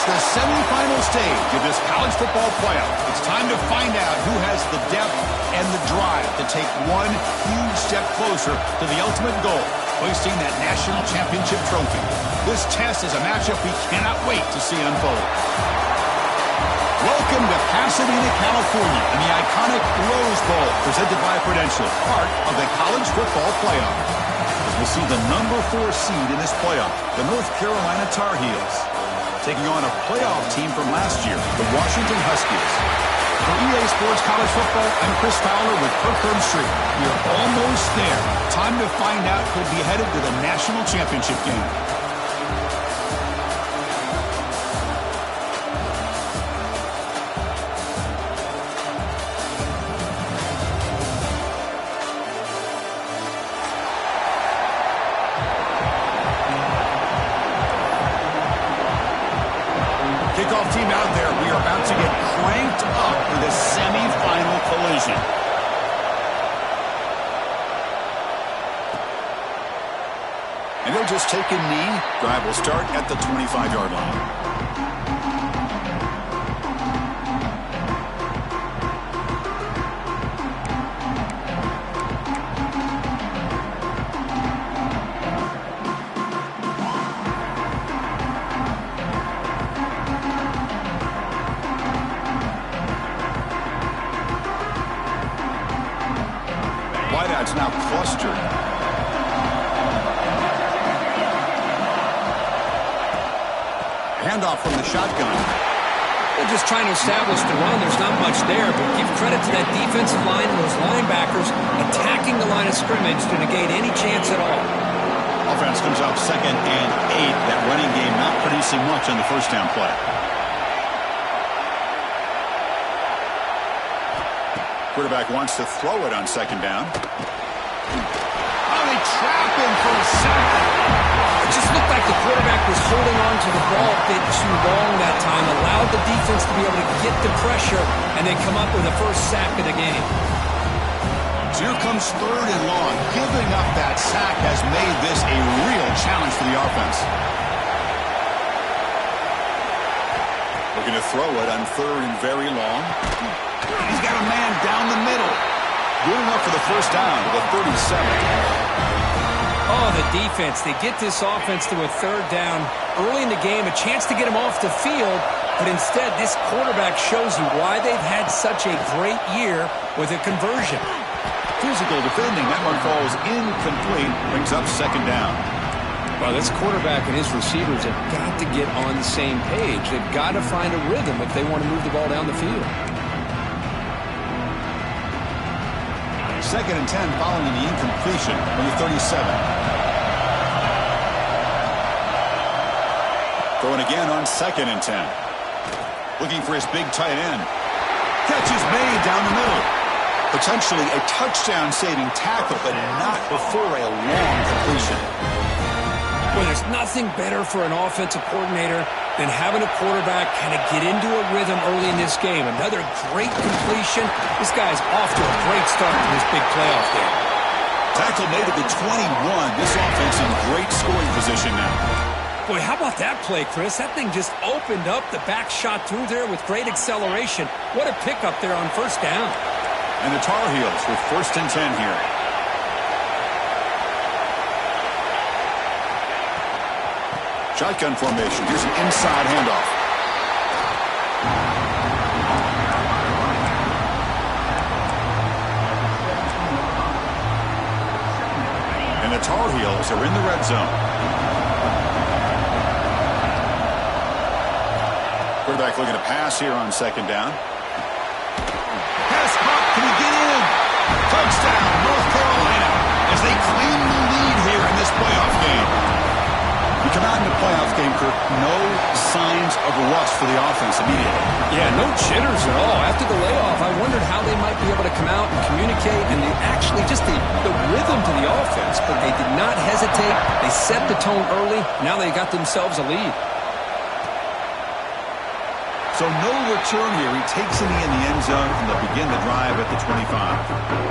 It's the semifinal stage of this college football playoff. It's time to find out who has the depth and the drive to take one huge step closer to the ultimate goal, hoisting that national championship trophy. This test is a matchup we cannot wait to see unfold. Welcome to Pasadena, California, and the iconic Rose Bowl, presented by Prudential, part of the college football playoff. As we'll see the number 4 seed in this playoff, the North Carolina Tar Heels, taking on a playoff team from last year, the Washington Huskies. For EA Sports College Football, I'm Chris Fowler with Kirkland Street. We are almost there. Time to find out who'll be headed to the national championship game. Kickoff team out there. We are about to get cranked up for this semifinal collision. And they'll just take a knee. Drive will start at the 25-yard line. Wideouts now clustered. Handoff from the shotgun. They're just trying to establish the run. There's not much there, but give credit to that defensive line and those linebackers attacking the line of scrimmage to negate any chance at all. Offense comes up 2nd and 8. That running game not producing much on the first down play. Quarterback wants to throw it on 2nd down. Oh, they trap him for a sack. It just looked like the quarterback was holding on to the ball a bit too long that time, allowed the defense to be able to get the pressure, and then come up with the first sack of the game. So here comes 3rd and long. Giving up that sack has made this a real challenge for the offense. Looking to throw it on 3rd and very long. He's got a man down the middle. Good enough for the first down to the 37. Oh, the defense. They get this offense to a 3rd down early in the game, a chance to get him off the field, but instead this quarterback shows you why they've had such a great year with a conversion. Physical defending. That one falls incomplete. Brings up 2nd down. Well, this quarterback and his receivers have got to get on the same page. They've got to find a rhythm if they want to move the ball down the field. 2nd and 10 following the incompletion from the 37. Throwing again on 2nd and 10. Looking for his big tight end. Catch is made down the middle. Potentially a touchdown-saving tackle, but not before a long completion. Well, there's nothing better for an offensive coordinator than having a quarterback kind of get into a rhythm early in this game. Another great completion. This guy's off to a great start in this big playoff game. Tackle made at the 21. This offense in great scoring position now. Boy, how about that play, Chris? That thing just opened up. The back shot through there with great acceleration. What a pickup there on 1st down. And the Tar Heels with 1st and 10 here. Shotgun formation. Here's an inside handoff. And the Tar Heels are in the red zone. Quarterback looking to pass here on 2nd down. Pass caught. Can he get in? Touchdown, North Carolina, as they claim the lead here in this playoff game. We come out in the playoff game, Kirk, no signs of rust for the offense immediately. Yeah, no jitters at all. After the layoff, I wondered how they might be able to come out and communicate, and they actually just the rhythm to the offense, but they did not hesitate. They set the tone early. Now they got themselves a lead. So no return here. He takes a knee in the end zone, and they'll begin the drive at the 25.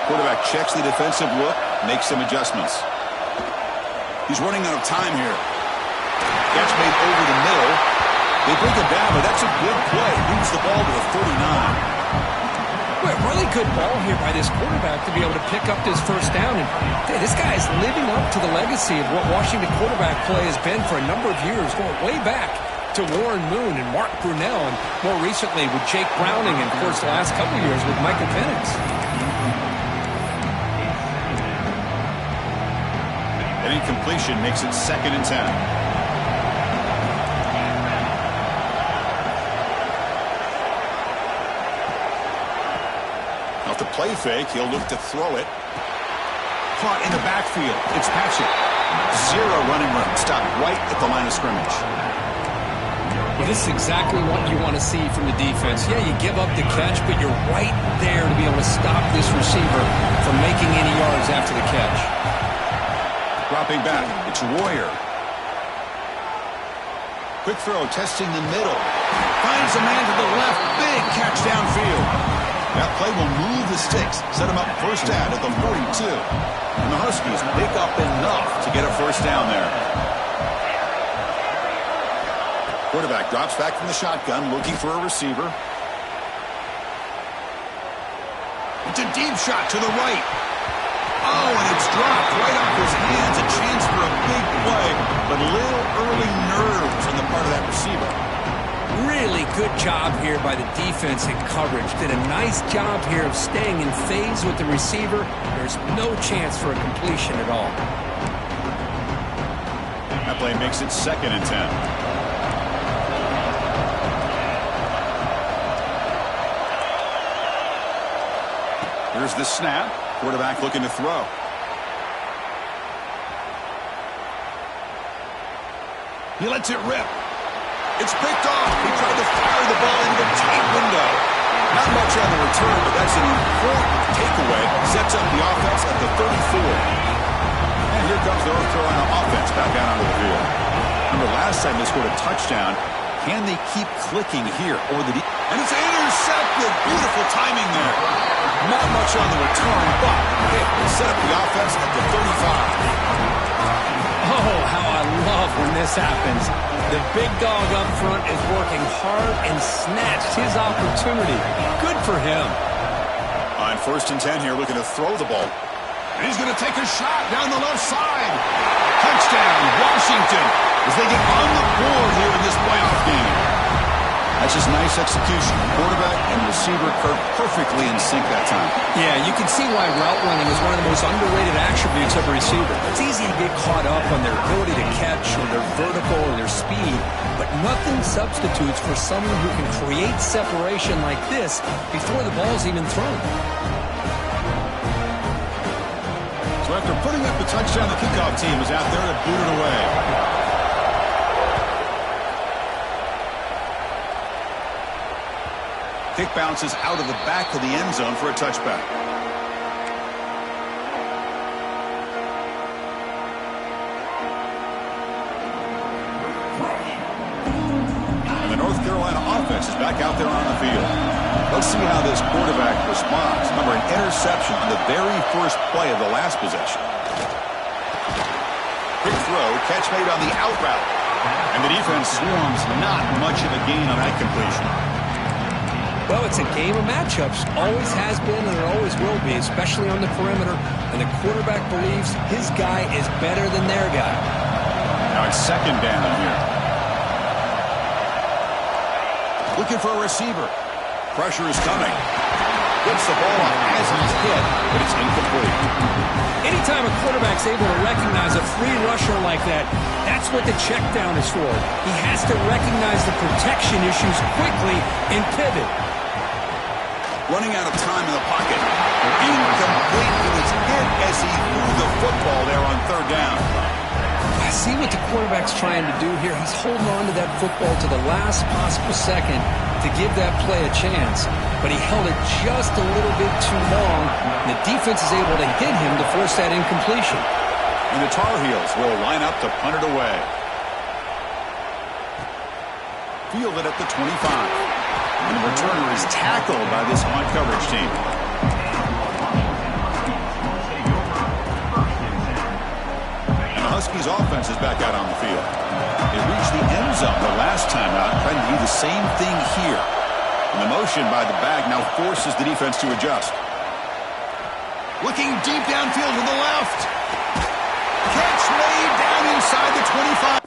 Quarterback checks the defensive look, makes some adjustments. He's running out of time here. Catch made over the middle. They bring him down, but that's a good play. Moves the ball to the 39. Well, really good ball here by this quarterback to be able to pick up this first down. And this guy is living up to the legacy of what Washington quarterback play has been for a number of years, going way back to Warren Moon and Mark Brunell, and more recently with Jake Browning, and of course the last couple of years with Michael Penix. An incompletion makes it 2nd and 10. Off the play fake, he'll look to throw it. Caught in the backfield. It's Patchett. 0 running room. Stopped right at the line of scrimmage. Well, this is exactly what you want to see from the defense. Yeah, you give up the catch, but you're right there to be able to stop this receiver from making any yards after the catch. Dropping back, it's Royer. Quick throw, testing the middle. Finds a man to the left. Big catch downfield. That play will move the sticks, set him up first down at the 42. And the Huskies pick up enough to get a first down there. Quarterback drops back from the shotgun, looking for a receiver. It's a deep shot to the right. Oh, and it's dropped right off his hands. A chance for a big play, but a little early nerves on the part of that receiver. Really good job here by the defense in coverage. Did a nice job here of staying in phase with the receiver. There's no chance for a completion at all. That play makes it 2nd and 10. Here's the snap. Quarterback looking to throw. He lets it rip. It's picked off. He tried to fire the ball into the tight window. Not much on the return, but that's an important takeaway. Sets up the offense at the 34. And here comes the North Carolina offense back out onto the field. Remember last time they scored a touchdown. Can they keep clicking here? And it's intercepted. Beautiful timing there. Not much on the return, but they set up the offense at the 35. Oh, how I love when this happens. The big dog up front is working hard and snatched his opportunity. Good for him. On 1st and 10 here, looking to throw the ball. And he's going to take a shot down the left side. Touchdown, Washington, as they get on the board here in this playoff game. That's just nice execution. Quarterback and receiver perfectly in sync that time. Yeah, you can see why route running is one of the most underrated attributes of a receiver. It's easy to get caught up on their ability to catch or their vertical or their speed, but nothing substitutes for someone who can create separation like this before the ball's even thrown. So after putting up the touchdown, the kickoff team is out there to boot it away. Kick bounces out of the back of the end zone for a touchback. And the North Carolina offense is back out there on the field. Let's see how this quarterback responds. Remember, an interception on the very first play of the last possession. Quick throw, catch made on the out route. And the defense swarms not much of a gain on that completion. Well, it's a game of matchups. Always has been and it always will be, especially on the perimeter. And the quarterback believes his guy is better than their guy. Now it's 2nd down here. Looking for a receiver. Pressure is coming. Gets the ball up as he's hit, but it's incomplete. Anytime a quarterback's able to recognize a free rusher like that, that's what the check down is for. He has to recognize the protection issues quickly and pivot. Running out of time in the pocket. Incomplete. It was hit as he threw the football there on 3rd down. I see what the quarterback's trying to do here. He's holding on to that football to the last possible second to give that play a chance. But he held it just a little bit too long. And the defense is able to hit him to force that incompletion. And the Tar Heels will line up to punt it away. Fielded at the 25. And the returner is tackled by this on-coverage team. Husky's offense is back out on the field. They reached the end zone the last time out, trying to do the same thing here. And the motion by the bag now forces the defense to adjust. Looking deep downfield to the left. Catch made down inside the 25.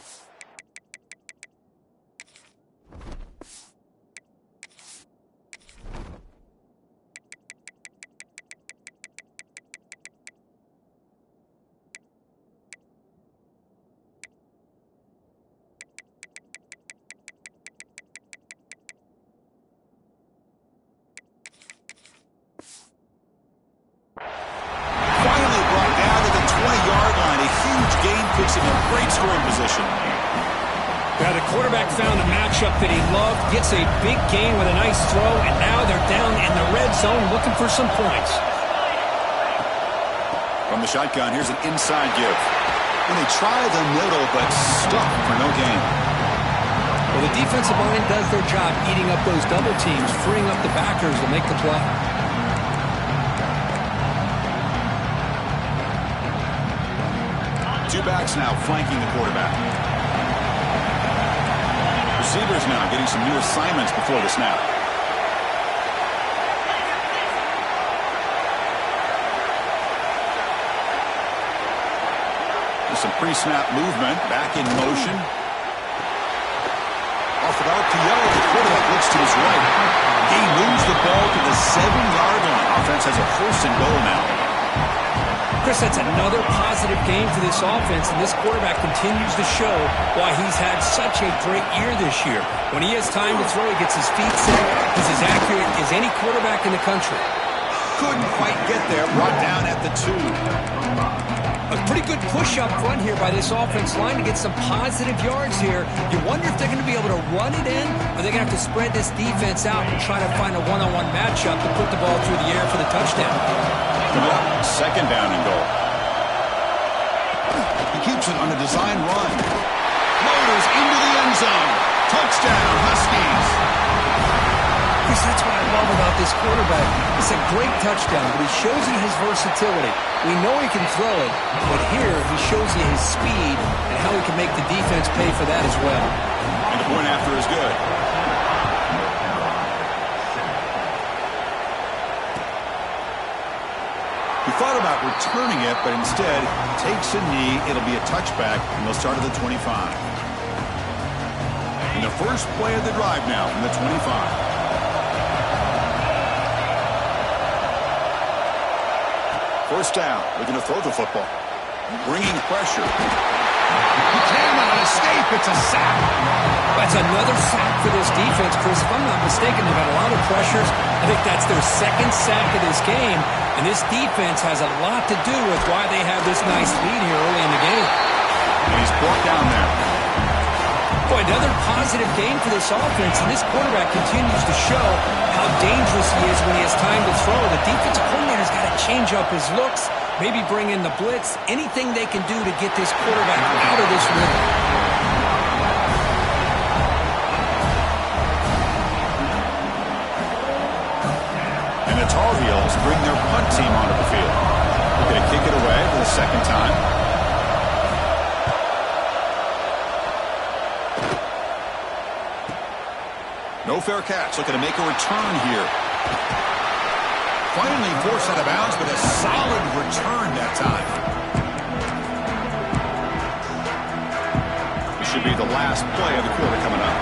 Puts him in great scoring position. Yeah, the quarterback found a matchup that he loved, gets a big gain with a nice throw, and now they're down in the red zone looking for some points. From the shotgun, here's an inside give. And they try the middle, but stuck for no gain. Well, the defensive line does their job eating up those double teams, freeing up the backers to make the play. Two backs now flanking the quarterback. Receivers now getting some new assignments before the snap. There's some pre-snap movement. Back in motion. Off it out to Yellow. The quarterback looks to his right. He moves the ball to the 7-yard line. Offense has a 1st and goal now. Chris, that's another positive game for this offense, and this quarterback continues to show why he's had such a great year this year. When he has time to throw, he gets his feet set. He's as accurate as any quarterback in the country. Couldn't quite get there. Brought down at the 2. A pretty good push up front here by this offense line to get some positive yards here. You wonder if they're going to be able to run it in, or they're going to have to spread this defense out and try to find a one-on-one matchup to put the ball through the air for the touchdown. Coming up, 2nd down and goal. He keeps it on a design run. Motors into the end zone. Touchdown, Huskies. Chris, that's what I love about this quarterback. It's a great touchdown, but he shows you his versatility. We know he can throw it, but here he shows you his speed and how he can make the defense pay for that as well. And the point after is good. He thought about returning it, but instead takes a knee. It'll be a touchback, and they'll start at the 25. And the first play of the drive now from the 25. First down, looking to throw the football. Bringing pressure. He can on an escape. It's a sack. That's another sack for this defense, Chris. If I'm not mistaken, they've had a lot of pressures. I think that's their 2nd sack of this game. And this defense has a lot to do with why they have this nice lead here early in the game. And he's brought down there. Boy, another positive game for this offense, and this quarterback continues to show how dangerous he is when he has time to throw. The defensive coordinator's got to change up his looks, maybe bring in the blitz, anything they can do to get this quarterback out of this rhythm. And the Tar Heels bring their punt team onto the field. They're going to kick it away for the 2nd time. No fair catch. Looking to make a return here. Finally forced out of bounds, but a solid return that time. This should be the last play of the quarter coming up.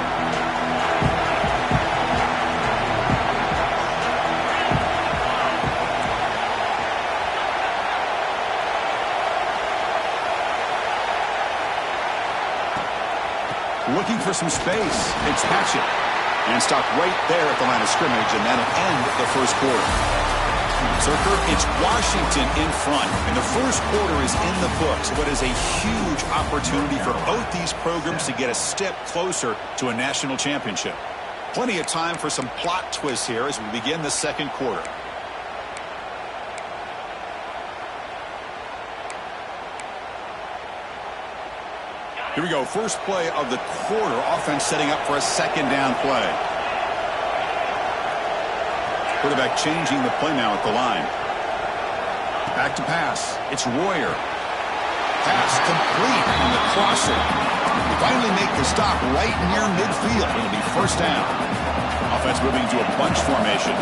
Looking for some space. It's Hatchet. And stop right there at the line of scrimmage, and that'll end the first quarter. Zerker, it's Washington in front, and the first quarter is in the books. What is a huge opportunity for both these programs to get a step closer to a national championship. Plenty of time for some plot twists here as we begin the 2nd quarter. Here we go. First play of the quarter. Offense setting up for a 2nd down play. Quarterback changing the play now at the line. Back to pass. It's Royer. Pass complete on the crosser. They finally make the stop right near midfield. It'll be first down. Offense moving to a bunch formation.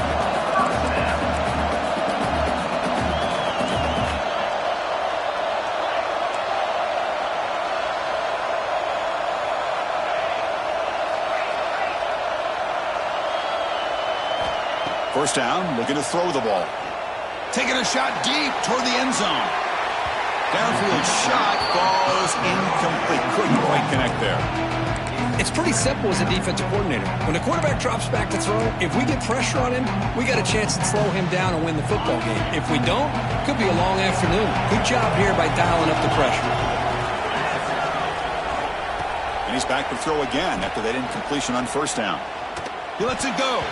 First down, looking to throw the ball. Taking a shot deep toward the end zone. Downfield shot falls incomplete. Couldn't quite connect there. It's pretty simple as a defensive coordinator. When the quarterback drops back to throw, if we get pressure on him, we got a chance to slow him down and win the football game. If we don't, it could be a long afternoon. Good job here by dialing up the pressure. And he's back to throw again after that incompletion on first down. He lets it go.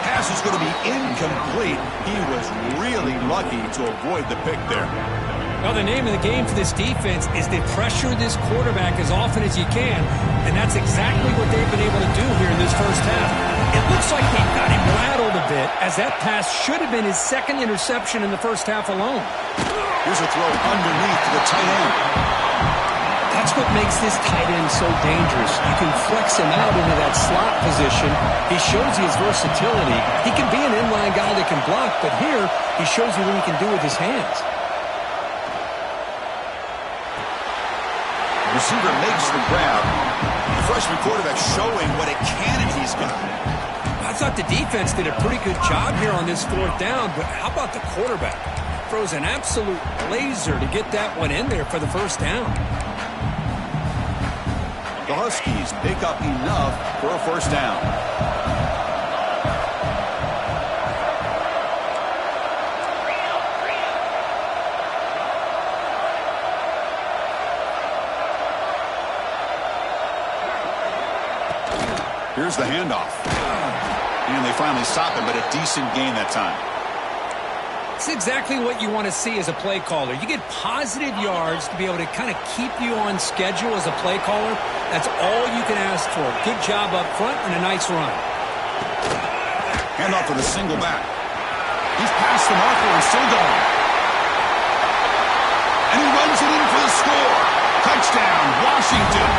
Pass is going to be incomplete. He was really lucky to avoid the pick there. Well, the name of the game for this defense is to pressure this quarterback as often as you can, and that's exactly what they've been able to do here in this first half. It looks like they've got him rattled a bit, as that pass should have been his second interception in the first half alone. Here's a throw underneath to the tight end. That's what makes this tight end so dangerous. You can flex him out into that slot position. He shows you his versatility. He can be an inline guy that can block, but here he shows you what he can do with his hands. The receiver makes the grab. The freshman quarterback showing what a cannon he's got. I thought the defense did a pretty good job here on this fourth down, but how about the quarterback? Throws an absolute laser to get that one in there for the first down. The Huskies pick up enough for a first down. Here's the handoff. And they finally stop it, but a decent gain that time. It's exactly what you want to see as a play caller. You get positive yards to be able to kind of keep you on schedule as a play caller. That's all you can ask for. Good job up front and a nice run. Handoff with a single back. He's past the marker and still going. And he runs it in for the score. Touchdown, Washington.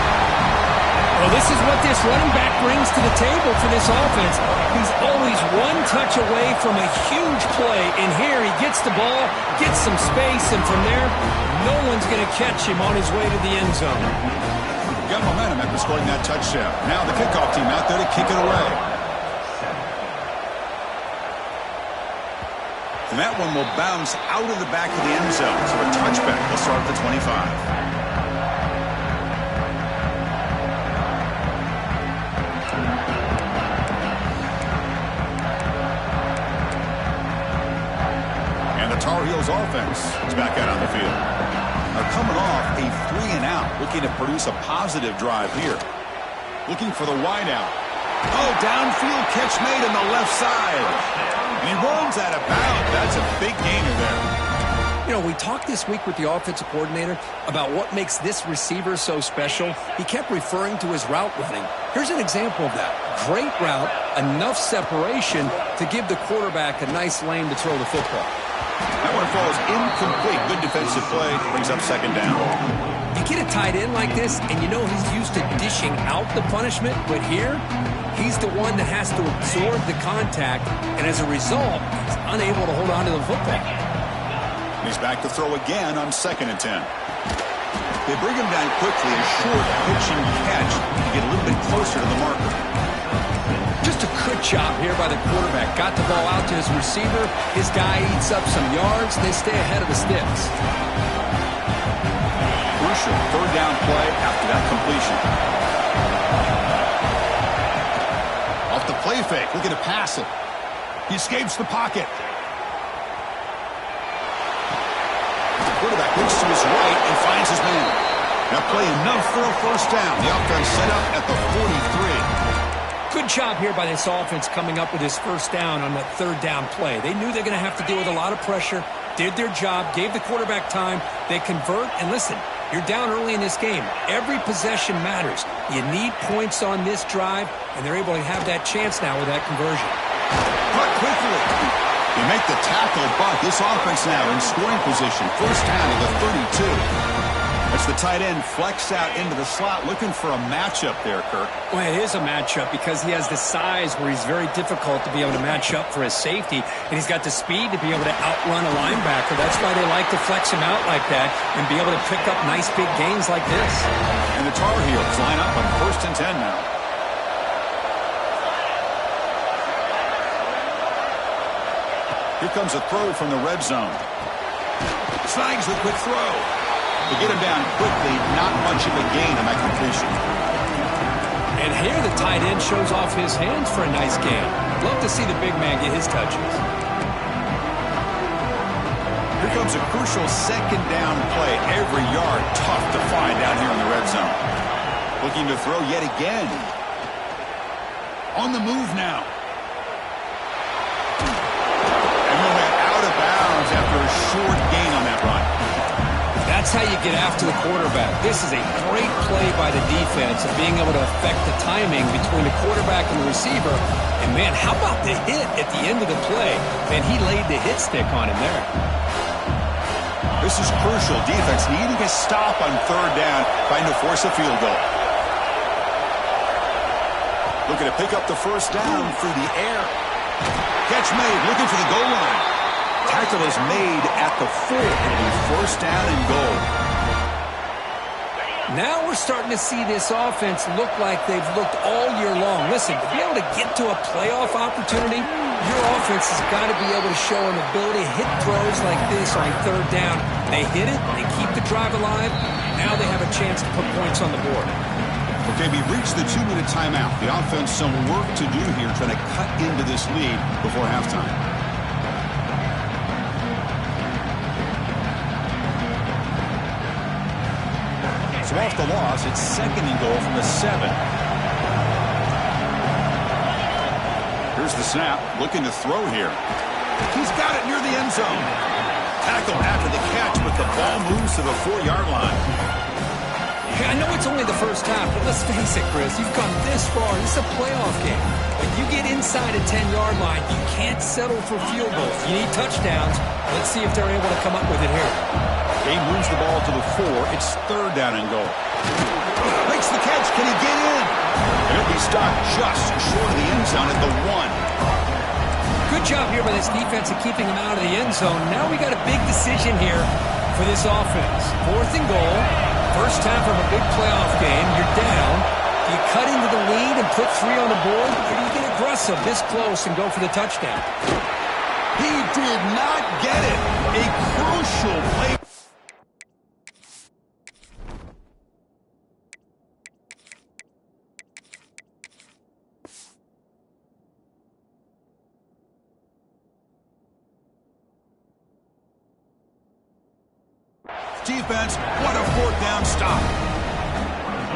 Well, this is what this running back brings to the table for this offense. He's always one touch away from a huge play. And here he gets the ball, gets some space, and from there, no one's going to catch him on his way to the end zone. Got momentum after scoring that touchdown. Now the kickoff team out there to kick it away. And that one will bounce out of the back of the end zone. So a touchback will start at the 25. Tar Heels offense is back out on the field. They're coming off a 3-and-out, looking to produce a positive drive here. Looking for the wideout. Oh, downfield catch made on the left side. And he runs out of bounds. That's a big gainer there. You know, we talked this week with the offensive coordinator about what makes this receiver so special. He kept referring to his route running. Here's an example of that. Great route, enough separation to give the quarterback a nice lane to throw the football. That one falls incomplete. Good defensive play. Brings up second down. You get a tight end like this, and you know he's used to dishing out the punishment, but here, he's the one that has to absorb the contact, and as a result, he's unable to hold on to the football. He's back to throw again on 2nd and 10. They bring him down quickly, a short pitch and catch to get a little bit closer to the marker. Just a good job here by the quarterback. Got the ball out to his receiver. His guy eats up some yards. They stay ahead of the sticks. Crucial third down play after that completion. Off the play fake, looking to pass it. He escapes the pocket. The quarterback looks to his right and finds his man. Now play enough for a first down. The offense set up at the 43. Good job here by this offense coming up with his first down on that third down play. They knew they're going to have to deal with a lot of pressure, did their job, gave the quarterback time. They convert, and listen, you're down early in this game. Every possession matters. You need points on this drive, and they're able to have that chance now with that conversion. Cut quickly. They make the tackle, but this offense now in scoring position. First down at the 32. It's the tight end flex out into the slot, looking for a matchup there, Kirk. Well, it is a matchup because he has the size where he's very difficult to be able to match up for his safety, and he's got the speed to be able to outrun a linebacker. That's why they like to flex him out like that and be able to pick up nice big gains like this. And the Tar Heels line up on 1st and 10 now. Here comes a throw from the red zone. Snags the quick throw. They get him down quickly, not much of a gain on that completion. And here the tight end shows off his hands for a nice gain. Love to see the big man get his touches. Here comes a crucial 2nd down play. Every yard tough to find down here in the red zone. Looking to throw yet again. On the move now. And he went out of bounds after a short gain on that run. That's how you get after the quarterback. This is a great play by the defense of being able to affect the timing between the quarterback and the receiver. And, man, how about the hit at the end of the play? Man, he laid the hit stick on him there. This is crucial. Defense needing a stop on 3rd down, trying to force a field goal. Looking to pick up the 1st down through the air. Catch made, looking for the goal line. Tackle is made at the 4. It'll be 1st down and goal. Now we're starting to see this offense look like they've looked all year long. Listen, to be able to get to a playoff opportunity, your offense has got to be able to show an ability to hit throws like this on 3rd down. They hit it, they keep the drive alive. Now they have a chance to put points on the board. Okay, we've reached the 2-minute timeout. The offense some work to do here, trying to cut into this lead before halftime. So off the loss, it's 2nd and goal from the 7. Here's the snap, looking to throw here. He's got it near the end zone. Tackle after the catch, but the ball moves to the 4-yard line. I know it's only the first half, but let's face it, Chris. You've come this far. This is a playoff game. When you get inside a 10-yard line, you can't settle for field goals. You need touchdowns. Let's see if they're able to come up with it here. He moves the ball to the 4. It's 3rd down and goal. Makes the catch. Can he get in? And he'll be stopped just short of the end zone at the 1. Good job here by this defense of keeping him out of the end zone. Now we got a big decision here for this offense. 4th and goal. 1st half of a big playoff game. You're down. Do you cut into the lead and put 3 on the board? Or do you get aggressive this close and go for the touchdown? He did not get it. A crucial play. Defense, what a 4th down stop.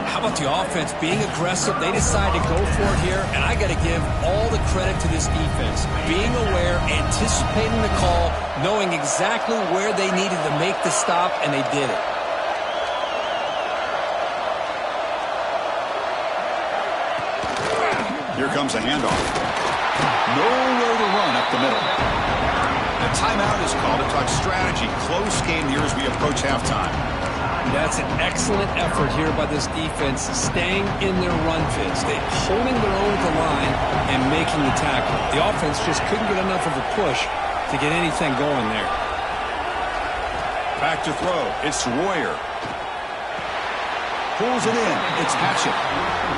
How about the offense being aggressive? They decide to go for it here, and I got to give all the credit to this defense. Being aware, anticipating the call, knowing exactly where they needed to make the stop, and they did it. Here comes a handoff. Nowhere to run up the middle. A timeout is called to talk strategy. Close game here as we approach halftime. That's an excellent effort here by this defense, staying in their run fits. They're holding their own at the line and making the tackle. The offense just couldn't get enough of a push to get anything going there. Back to throw. It's Royer. Pulls it in. It's Patchett.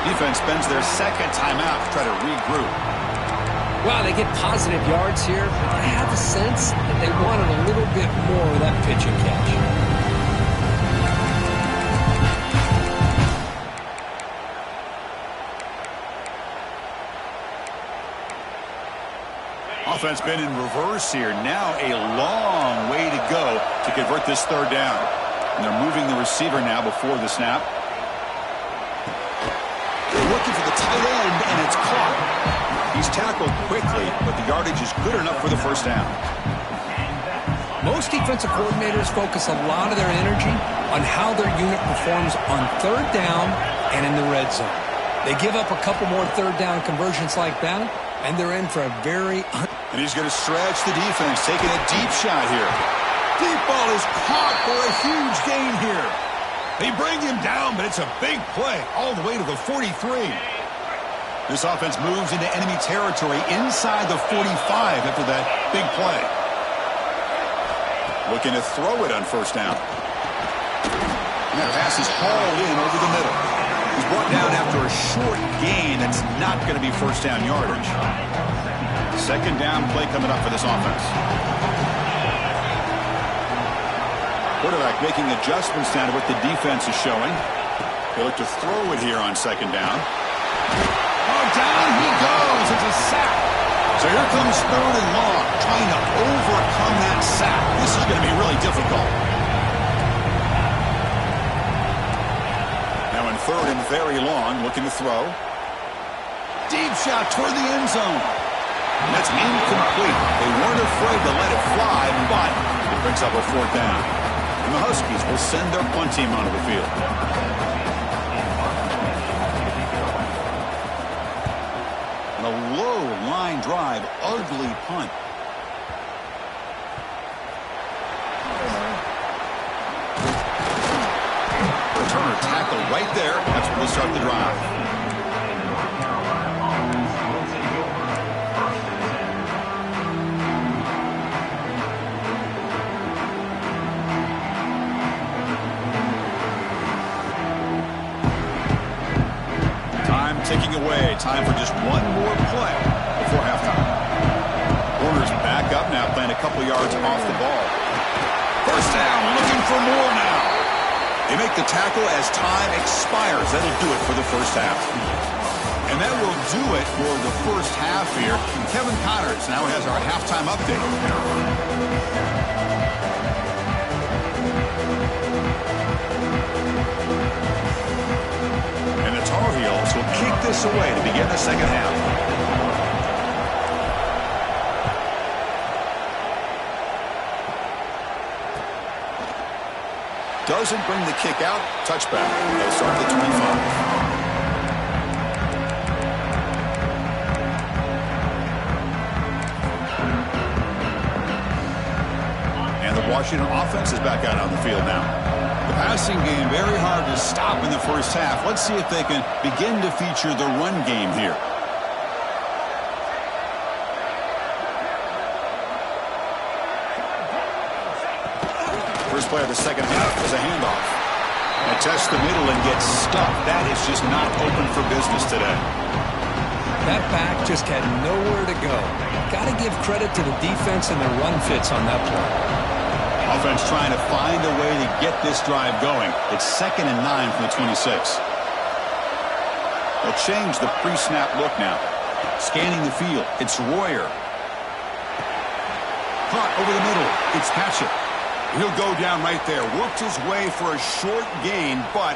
Defense spends their 2nd timeout to try to regroup. Wow, they get positive yards here, but I have a sense that they wanted a little bit more of that pitch and catch. Offense been in reverse here. Now a long way to go to convert this 3rd down. And they're moving the receiver now before the snap. They're looking for the tight end, and it's caught. He's tackled quickly, but the yardage is good enough for the 1st down. Most defensive coordinators focus a lot of their energy on how their unit performs on 3rd down and in the red zone. They give up a couple more 3rd down conversions like that, and they're in for a very... And he's going to stretch the defense, taking a deep shot here. Deep ball is caught for a huge gain here. They bring him down, but it's a big play all the way to the 43. This offense moves into enemy territory inside the 45 after that big play. Looking to throw it on first down. And that pass is hauled in over the middle. He's brought down after a short gain. That's not going to be first down yardage. Second down play coming up for this offense. Quarterback making adjustments down to what the defense is showing. They look to throw it here on second down. Oh, down he goes. It's a sack. So here comes third and long, trying to overcome that sack. This is going to be really difficult. Now in third and very long, looking to throw. Deep shot toward the end zone. And that's incomplete. They weren't afraid to let it fly, but it brings up a fourth down. And the Huskies will send their punt team onto the field. And a low line drive, ugly punt. Returner tackle right there. That's where we'll start the drive. Ticking away. Time for just one more play before halftime. Warner's back up now, playing a couple yards off the ball. First down, looking for more now. They make the tackle as time expires. That'll do it for the first half. And that will do it for the first half here. Kevin Connors now has our halftime update. And the Tar Heels will kick this away to begin the second half. Doesn't bring the kick out. Touchback. They'll start at the 25. And the Washington offense is back out on the field now. The passing game very hard to stop in the first half. Let's see if they can begin to feature the run game here. First play of the second half is a handoff. They test the middle and get stuck. That is just not open for business today. That back just had nowhere to go. Got to give credit to the defense and their run fits on that play. Offense trying to find a way to get this drive going. It's 2nd and 9 from the 26. They'll change the pre-snap look now. Scanning the field. It's Royer. Caught over the middle. It's Patchett. He'll go down right there. Worked his way for a short gain, but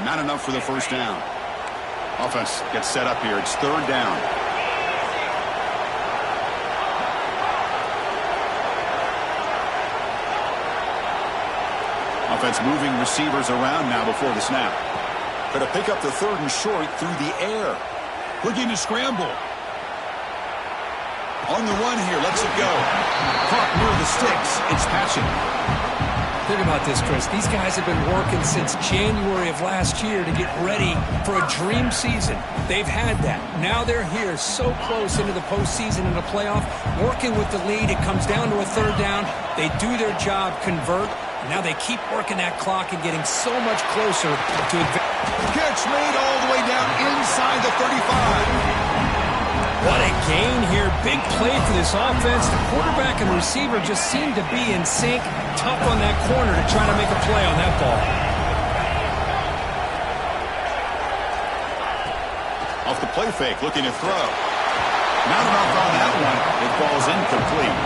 not enough for the first down. Offense gets set up here. It's third down. Offense moving receivers around now before the snap. Going to pick up the third and short through the air. Looking to scramble. On the run here, lets it go. Caught near the sticks. It's Patchett. Think about this, Chris. These guys have been working since January of last year to get ready for a dream season. They've had that. Now they're here so close into the postseason and the playoff, working with the lead. It comes down to a third down. They do their job, convert. Now they keep working that clock and getting so much closer to advance. Catch made all the way down inside the 35. What a gain here. Big play for this offense. The quarterback and receiver just seem to be in sync. Tough on that corner to try to make a play on that ball. Off the play fake, looking to throw. Not enough on that one. It falls incomplete.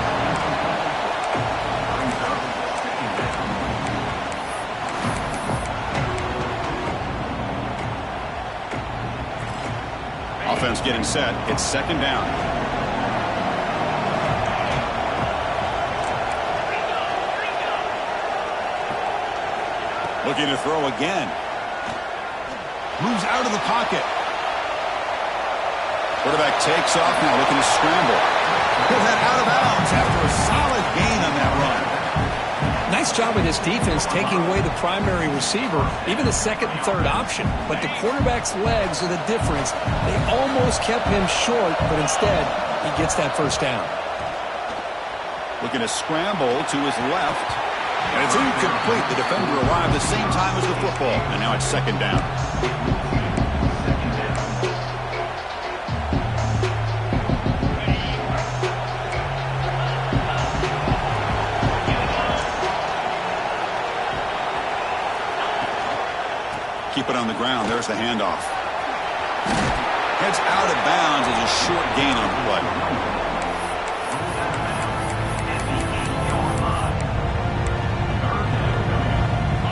Offense getting set. It's second down. Looking to throw again. Moves out of the pocket. Quarterback takes off now, looking to scramble. He'll head out of bounds after a solid gain on that run. Nice job of this defense taking away the primary receiver, even the second and third option. But the quarterback's legs are the difference. They almost kept him short, but instead, he gets that first down. Looking to scramble to his left. And it's incomplete. The defender arrived the same time as the football. And now it's second down. Keep it on the ground. There's the handoff. Heads out of bounds as a short gain on the play.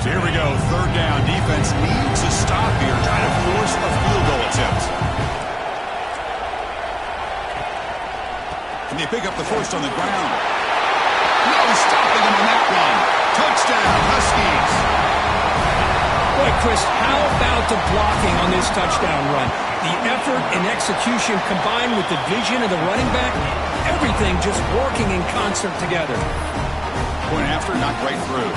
So here we go. Third down. Defense needs a stop here, trying to force a field goal attempt. Can they pick up the first on the ground? No stopping them on that one. Touchdown, Huskies. Boy, Chris, how about the blocking on this touchdown run? The effort and execution combined with the vision of the running back, everything just working in concert together. Point after, not right through.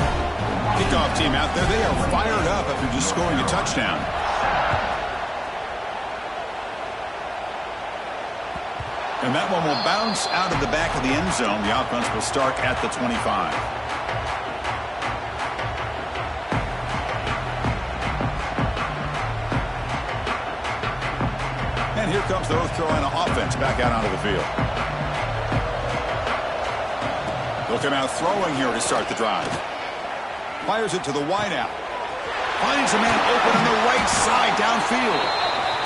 Kickoff team out there, they are fired up after just scoring a touchdown. And that one will bounce out of the back of the end zone. The offense will start at the 25. And here comes the North Carolina offense back out onto the field. They'll come out throwing here to start the drive. Fires it to the wideout. Finds a man open on the right side downfield.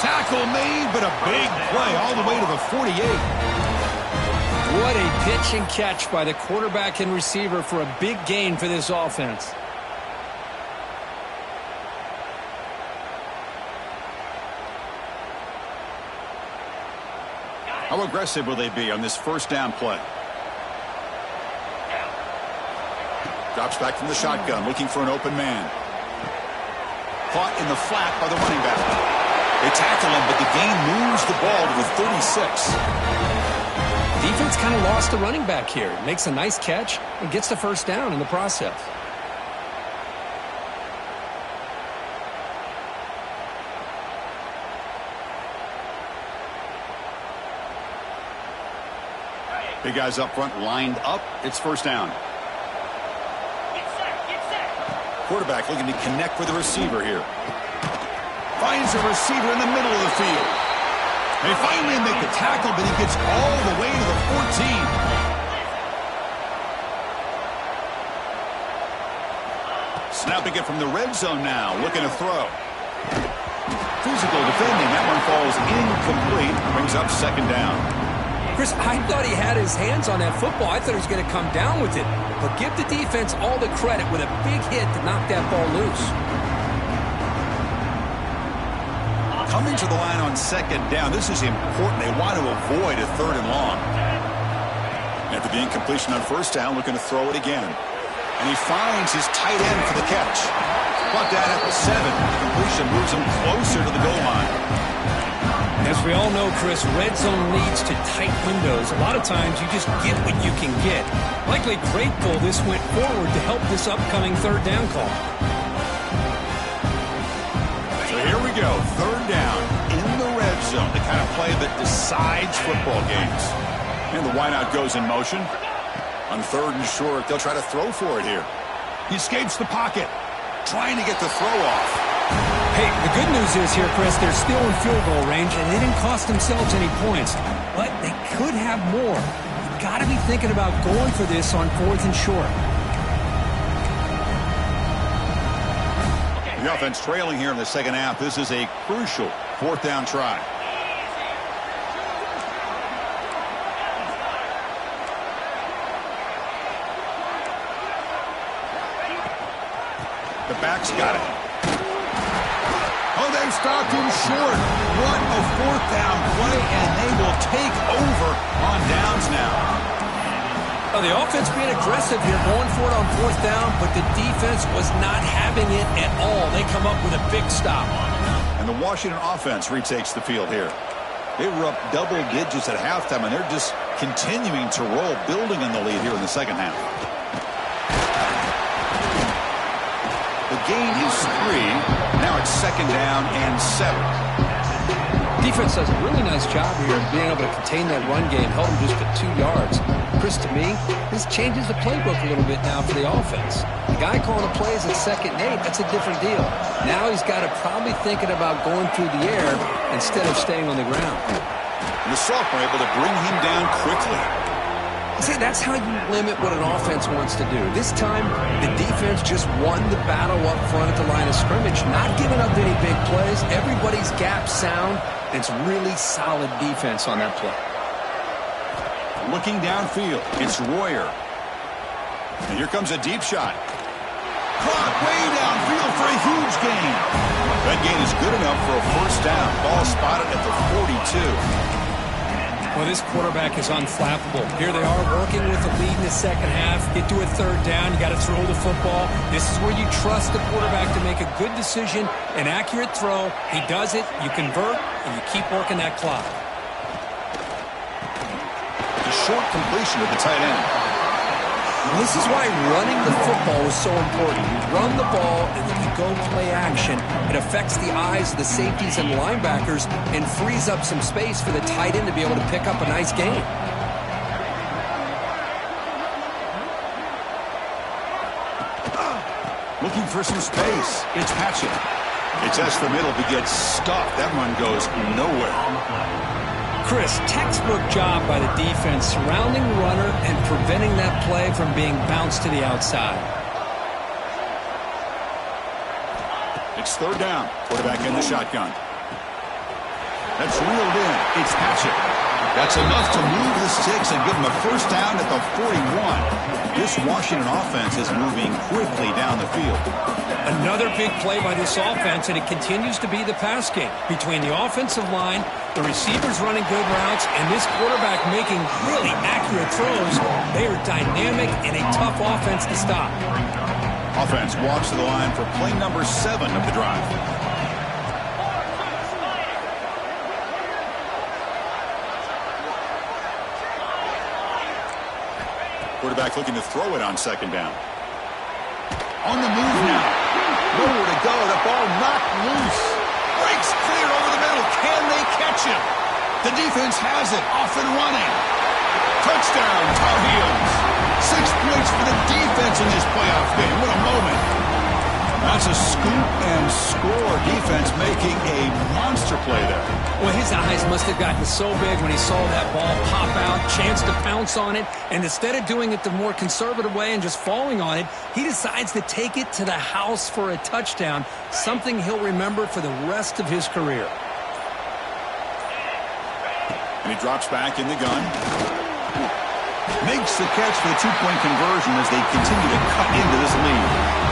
Tackle made, but a big play all the way to the 48. What a pitch and catch by the quarterback and receiver for a big gain for this offense. How aggressive will they be on this first down play? Drops back from the shotgun, looking for an open man. Caught in the flat by the running back. They tackle him, but the gain moves the ball to the 36. Defense kind of lost the running back here. Makes a nice catch and gets the first down in the process. Big guys up front lined up. It's first down. Quarterback looking to connect with the receiver here. Finds a receiver in the middle of the field. They finally make the tackle, but he gets all the way to the 14. Snapping it from the red zone now. Looking to throw. Physical defending. That one falls incomplete. Brings up second down. Chris, I thought he had his hands on that football. I thought he was going to come down with it. But give the defense all the credit with a big hit to knock that ball loose. Coming to the line on second down. This is important. They want to avoid a third and long. After the incompletion on first down, looking to throw it again. And he finds his tight end for the catch. Brought down at the 7. The completion moves him closer to the goal line. As we all know, Chris, red zone leads to tight windows. A lot of times you just get what you can get. Likely grateful this went forward to help this upcoming third down call. So here we go, third down in the red zone, the kind of play that decides football games. And the wideout goes in motion. On third and short, they'll try to throw for it here. He escapes the pocket, trying to get the throw off. Hey, the good news is here, Chris, they're still in field goal range, and they didn't cost themselves any points. But they could have more. You've got to be thinking about going for this on fourth and short. The offense trailing here in the second half. This is a crucial fourth down try. The back's got it. Oh, they've stopped him short. What a fourth down play, and they will take over on downs now. Oh, the offense being aggressive here, going for it on fourth down, but the defense was not having it at all. They come up with a big stop. And the Washington offense retakes the field here. They were up double digits at halftime, and they're just continuing to roll, building on the lead here in the second half. gain is 3. Now it's 2nd down and 7. Defense does a really nice job here of being able to contain that run game, held them just at 2 yards. Chris, to me, this changes the playbook a little bit now for the offense. The guy calling the plays at 2nd and 8, that's a different deal. Now he's got to probably thinking about going through the air instead of staying on the ground. And the sophomore able to bring him down quickly. See, that's how you limit what an offense wants to do. This time, the defense just won the battle up front at the line of scrimmage, not giving up any big plays. Everybody's gap sound, and it's really solid defense on that play. Looking downfield, it's Royer. And here comes a deep shot. Caught way downfield for a huge gain. That gain is good enough for a 1st down. Ball spotted at the 42. Well, this quarterback is unflappable. Here they are working with the lead in the 2nd half. Get to a 3rd down. You got to throw the football. This is where you trust the quarterback to make a good decision, an accurate throw. He does it. You convert, and you keep working that clock. A short completion of the tight end. This is why running the football is so important. You run the ball, and then you go play action. It affects the eyes of the safeties and linebackers and frees up some space for the tight end to be able to pick up a nice gain. Looking for some space. It's Patchett. It's S the middle to get stuffed. That one goes nowhere. Chris, textbook job by the defense surrounding the runner and preventing that play from being bounced to the outside. It's 3rd down. Quarterback in the shotgun. That's reeled in. It's Patchett. That's enough to move the sticks and give him a 1st down at the 41. This Washington offense is moving quickly down the field. Another big play by this offense, and it continues to be the pass game. Between the offensive line, the receivers running good routes, and this quarterback making really accurate throws, they are dynamic and a tough offense to stop. Offense walks to the line for play number 7 of the drive. Quarterback looking to throw it on 2nd down. On the move now. Nowhere to go. The ball knocked loose. Breaks clear over the middle. Can they catch him? The defense has it. Off and running. Touchdown, Tar Heels. 6 points for the defense in this playoff game. What a moment. That's a scoop and score. Defense making a monster play there. Well, his eyes must have gotten so big when he saw that ball pop out, chance to pounce on it, and instead of doing it the more conservative way and just falling on it, he decides to take it to the house for a touchdown, something he'll remember for the rest of his career. And he drops back in the gun. Makes the catch for the 2-point conversion as they continue to cut into this lead.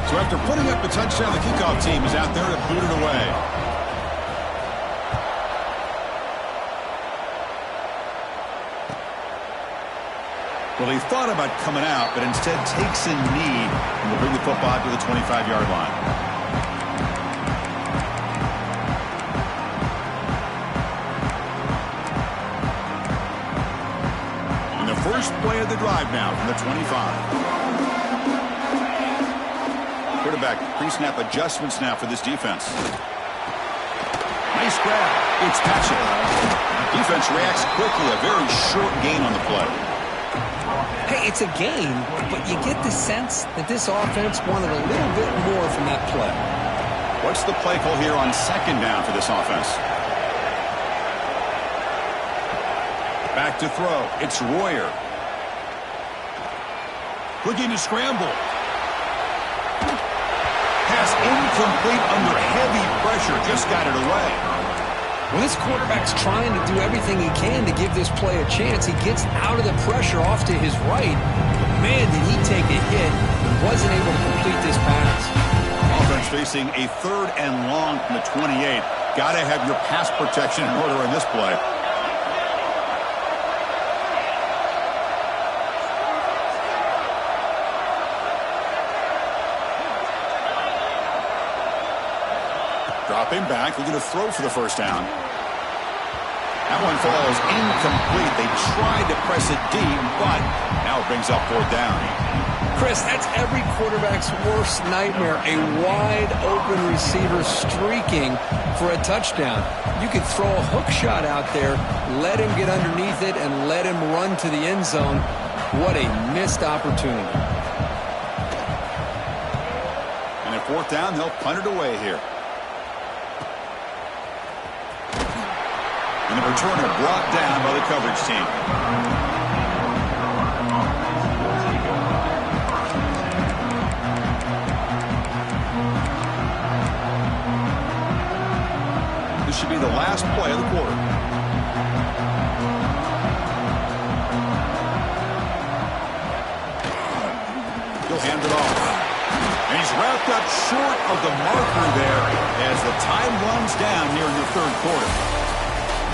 So after putting up the touchdown, the kickoff team is out there to boot it away. Well, he thought about coming out, but instead takes a knee and will bring the football to the 25-yard line. And the first play of the drive now from the 25. Quarterback pre-snap adjustments now for this defense. Nice grab. It's Patchett. Defense reacts quickly. A very short gain on the play. Hey, it's a gain, but you get the sense that this offense wanted a little bit more from that play. What's the play call here on 2nd down for this offense? Back to throw. It's Royer. Looking to scramble. Pass incomplete under heavy pressure. Just got it away. When this quarterback's trying to do everything he can to give this play a chance, he gets out of the pressure off to his right. But man, did he take a hit and wasn't able to complete this pass. Offense facing a 3rd and long from the 28. Got to have your pass protection in order in this play. Dropping back, looking to throw for the first down. That one falls incomplete. They tried to press it deep, but now it brings up fourth down. Chris, that's every quarterback's worst nightmare, a wide-open receiver streaking for a touchdown. You could throw a hook shot out there, let him get underneath it, and let him run to the end zone. What a missed opportunity. And at fourth down, they'll punt it away here. And the returner brought down by the coverage team. This should be the last play of the quarter. He'll hand it off. And he's wrapped up short of the marker there as the time runs down here in the third quarter.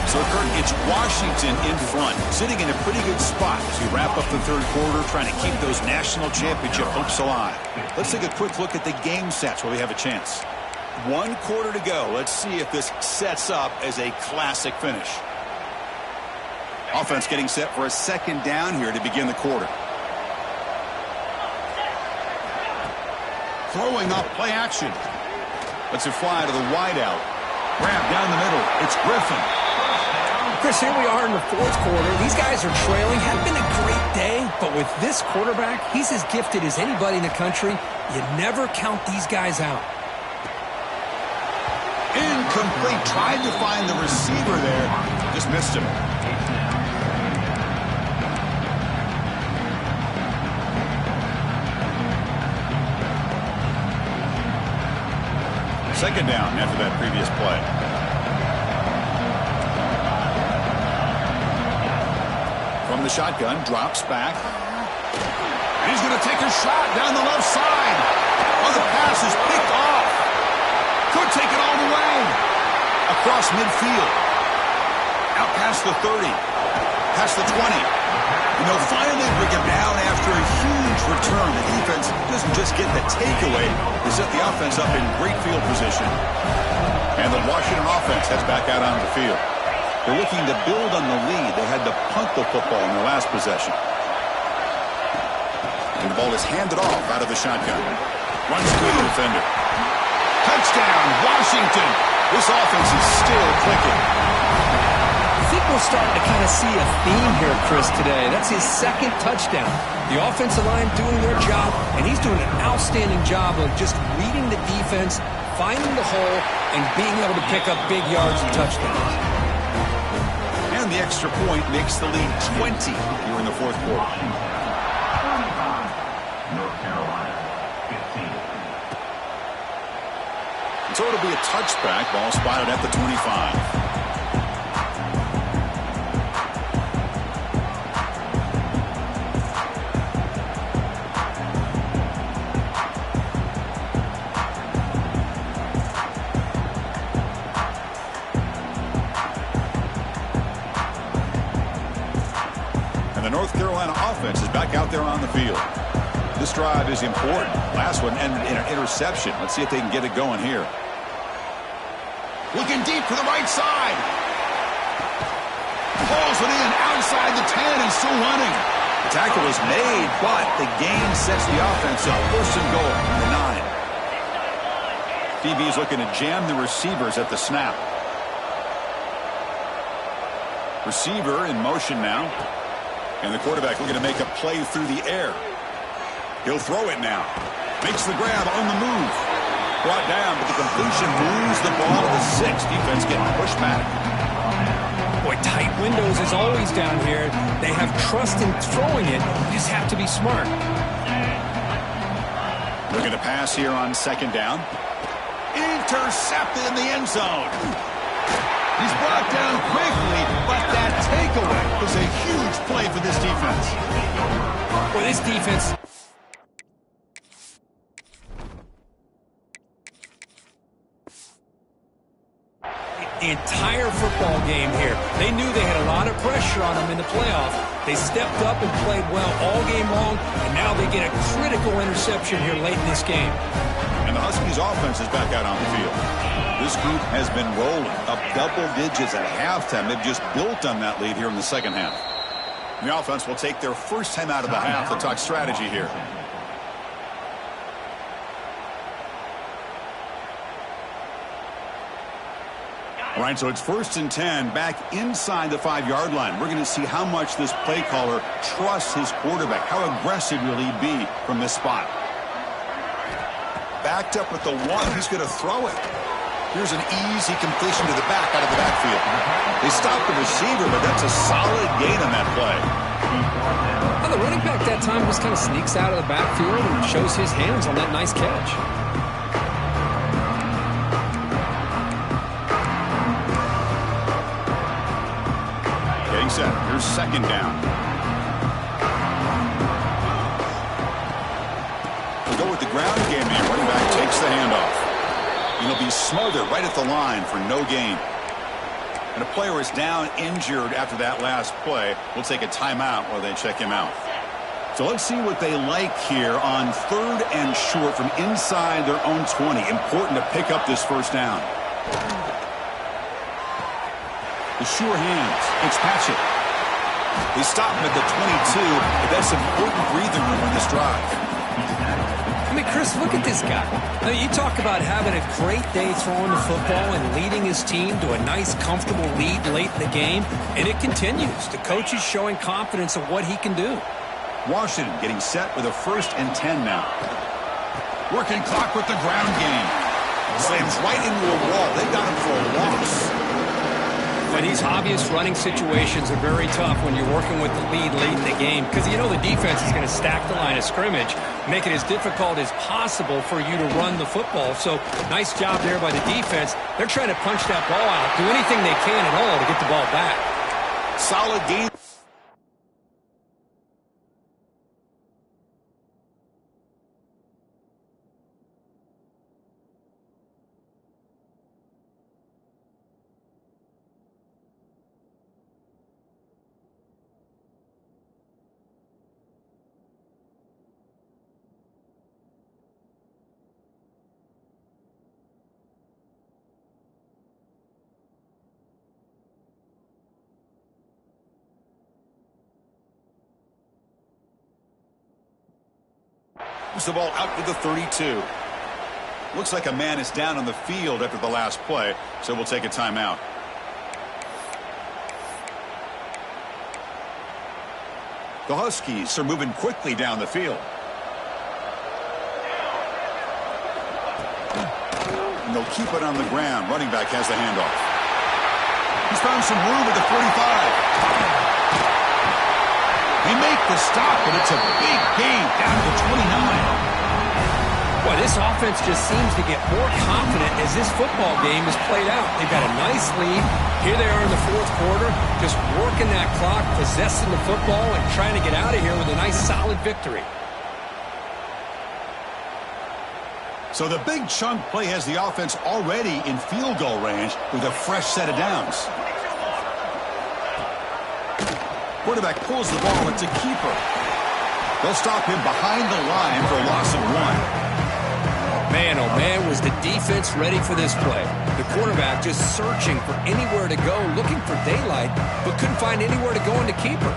So, Kurt, it's Washington in front, sitting in a pretty good spot as we wrap up the third quarter, trying to keep those national championship hopes alive. Let's take a quick look at the game sets where we have a chance. 1 quarter to go. Let's see if this sets up as a classic finish. Offense getting set for a second down here to begin the quarter. Throwing off play action. Lets it fly to the wideout. Grab down the middle. It's Griffin. Chris, here we are in the fourth quarter. These guys are trailing. Hadn't been a great day, but with this quarterback, he's as gifted as anybody in the country. You never count these guys out. Incomplete. Tried to find the receiver there. Just missed him. Second down after that previous play. From the shotgun, drops back. And he's going to take a shot down the left side. Oh, the pass is picked off. Could take it all the way. Across midfield. Out past the 30. Past the 20. And they'll finally bring him down after a huge return. The defense doesn't just get the takeaway. They set the offense up in great field position. And the Washington offense heads back out onto the field. They're looking to build on the lead. They had to punt the football in their last possession. And the ball is handed off out of the shotgun. Runs through the defender. Touchdown, Washington. This offense is still clicking. I think we're starting to kind of see a theme here, Chris, today. That's his second touchdown. The offensive line doing their job, and he's doing an outstanding job of just reading the defense, finding the hole, and being able to pick up big yards and touchdowns. And the extra point makes the lead 20 here in the fourth quarter. North Carolina, 15. So it'll be a touchback. Ball spotted at the 25. The North Carolina offense is back out there on the field. This drive is important. Last one ended in an interception. Let's see if they can get it going here. Looking deep to the right side. Pulls it in outside the 10 and still running. The tackle is made, but the gain sets the offense up. First and goal from the 9. DB is looking to jam the receivers at the snap. Receiver in motion now. And the quarterback looking to make a play through the air. He'll throw it now. Makes the grab on the move. Brought down, but the completion moves the ball to the 6. Defense getting pushed back. Boy, tight windows is always down here. They have trust in throwing it. You just have to be smart. Looking to pass here on second down. Intercepted in the end zone. He's brought down quickly, but that takeaway was a huge play for this defense. Well, this defense... the entire football game here. They knew they had a lot of pressure on them in the playoff. They stepped up and played well all game long, and now they get a critical interception here late in this game. And the Huskies offense is back out on the field. This group has been rolling up double digits at halftime. They've just built on that lead here in the second half. The offense will take their first time out of the half to talk strategy here. All right, so it's 1st and 10 back inside the 5-yard line. We're going to see how much this play caller trusts his quarterback. How aggressive will he be from this spot? Backed up with the one. He's going to throw it. Here's an easy completion to the back out of the backfield. They stopped the receiver, but that's a solid gain on that play. Well, the running back that time just kind of sneaks out of the backfield and shows his hands on that nice catch. Getting set. Here's 2nd down. We'll go with the ground game here. Running back takes the handoff. He'll be smothered right at the line for no gain. And a player is down injured after that last play. We'll take a timeout while they check him out. So let's see what they like here on 3rd and short from inside their own 20. Important to pick up this first down. The sure hands. It's Patchett. They stop him at the 22, but that's important breathing room on this drive. I mean, Chris, look at this guy. I mean, you talk about having a great day throwing the football and leading his team to a nice, comfortable lead late in the game, and it continues. The coach is showing confidence of what he can do. Washington getting set with a 1st and 10 now. Working clock with the ground game. Slams right into a wall. They got him for a loss. Well, these obvious running situations are very tough when you're working with the lead late in the game because you know the defense is going to stack the line of scrimmage, make it as difficult as possible for you to run the football. So nice job there by the defense. They're trying to punch that ball out, do anything they can at all to get the ball back. Solid game. The ball out to the 32. Looks like a man is down on the field after the last play, so we'll take a timeout. The Huskies are moving quickly down the field. And they'll keep it on the ground. Running back has the handoff. He's found some room at the 45. They make the stop, but it's a big gain down to the 29. Boy, this offense just seems to get more confident as this football game is played out. They've got a nice lead. Here they are in the 4th quarter, just working that clock, possessing the football, and trying to get out of here with a nice, solid victory. So the big chunk play has the offense already in field goal range with a fresh set of downs. Quarterback pulls the ball. It's a keeper. They'll stop him behind the line for a loss of 1. Man, oh man, was the defense ready for this play. The quarterback just searching for anywhere to go, looking for daylight, but couldn't find anywhere to go in the keeper.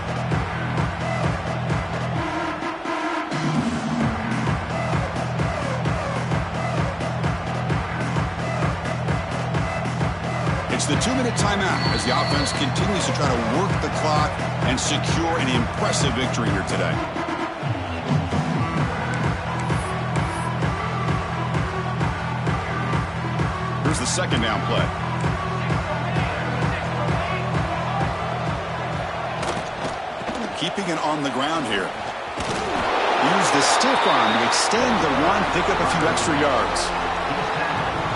It's the 2-minute timeout as the offense continues to try to work the clock and secure an impressive victory here today. Here's the 2nd down play. Keeping it on the ground here. Use the stiff arm to extend the run, pick up a few extra yards.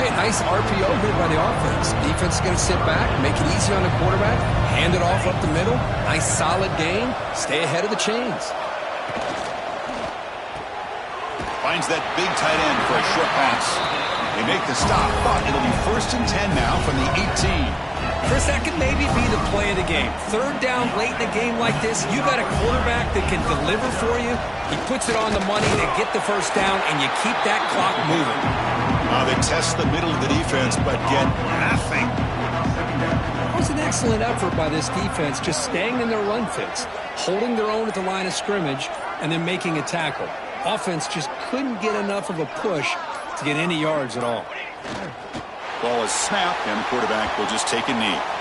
Hey, nice RPO here by the offense. Defense is going to sit back, make it easy on the quarterback, hand it off up the middle. Nice solid gain. Stay ahead of the chains. Finds that big tight end for a short pass. They make the stop, but it'll be 1st and 10 now from the 18. Chris, that could maybe be the play of the game. 3rd down late in a game like this, you got a quarterback that can deliver for you. He puts it on the money, they get the 1st down, and you keep that clock moving. They test the middle of the defense, but get nothing. It was an excellent effort by this defense, just staying in their run fits, holding their own at the line of scrimmage, and then making a tackle. Offense just couldn't get enough of a push to get any yards at all. Ball is snapped, and the quarterback will just take a knee.